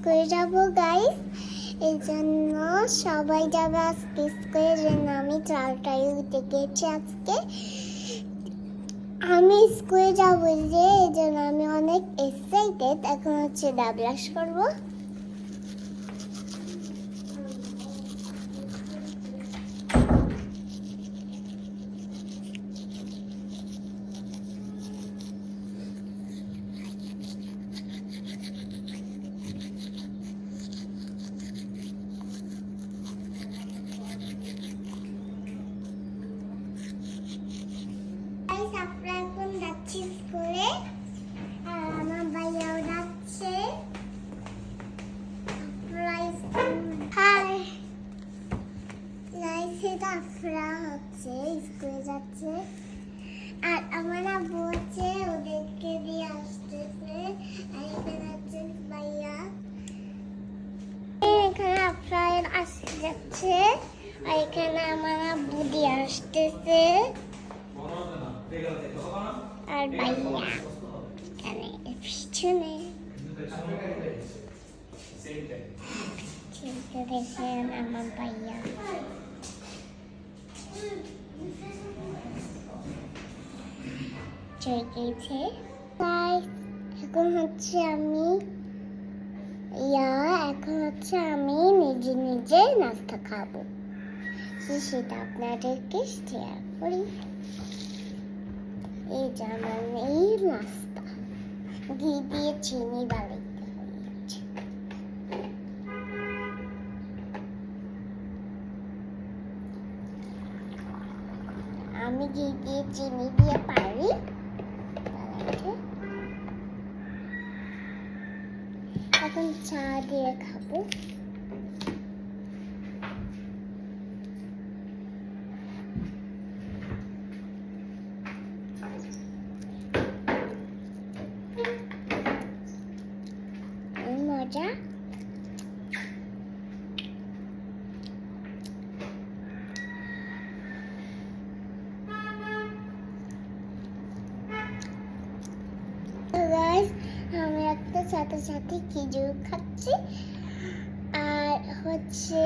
স্কুলে যাব গাইস, এই জন্য সবাই যাবে আজকে স্কুলের জন্য আমি 4টায় উঠে গেছি আজকে। আমি স্কুলে যাবো যে এই জন্য আমি অনেক এক্সাইটেড। এখন হচ্ছে ব্রাশ করবো। আমরা এখন যাচ্ছি স্কুলে আর আমার ভাইয়াও যাচ্ছে। হাই গাইস, এটা আফরা হচ্ছে স্কুলে যাচ্ছে আর আমার আব্বু হচ্ছে ওদেরকে দিয়ে আসতেছে। আর এখানে হচ্ছে ভাইয়া, এখানে আফরা আসতে যাচ্ছে আর এখানে আমার আব্বু দিয়ে আসতেছে আর ভাইয়া এখানে পিছনে চিনতে দেখেন আমার ভাইয়া। চলে গেছে। এখন হচ্ছে আমি নিজে নিজে নাস্তা খাবো, সেটা আপনাদেরকে শেয়ার করি। এই যে আমার এই নাস্তা, ঘি দিয়ে চিনি বানাইতে হয়েছে। আমি ঘি দিয়ে চিনি দিয়ে পারি বানাইতে। এখন চা দিয়ে খাবো। মজা। আমি একটা সাথে সাথে খেজুর খাচ্ছি আর হচ্ছে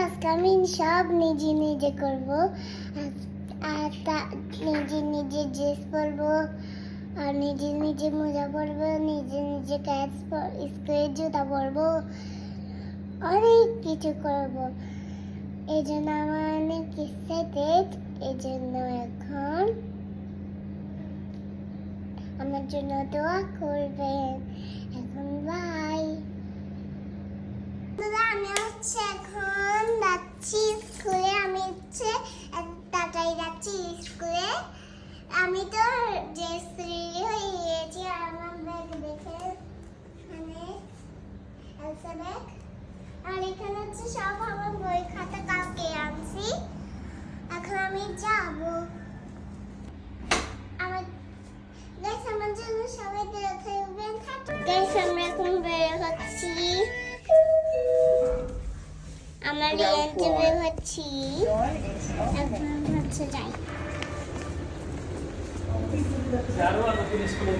আজকে আমি সব নিজে নিজে করবো আর নিজে নিজে ড্রেস পরবো আর নিজে নিজে মোজা পরবো, নিজে নিজে স্কুলের জুতা পরবো, অনেক কিছু করবো। এই জন্য আমার অনেক এক্সাইটেড। এই জন্য এখন আমার জন্য দোয়া করবেন। এখন বাই। আমি হচ্ছে এখন যাচ্ছি স্কুলে। আমি হচ্ছে টাটাই যাচ্ছি স্কুলে। আমি তো ড্রেস রেডি হয়ে গিয়েছি আর আমার ব্যাগ দেখে এখানে এলসা ব্যাগ আর এখানে হচ্ছে সব আমার বই খাতা কালকে আনছি। এখন আমি যাবো। আমার গাইস, আমার জন্য সবাই দোয়া করবেন। গাইস, আমরা এখন বের হচ্ছি। আমার রিয়েন্টে বের হচ্ছি। এখন হচ্ছে যাই। Claro, no tienes como...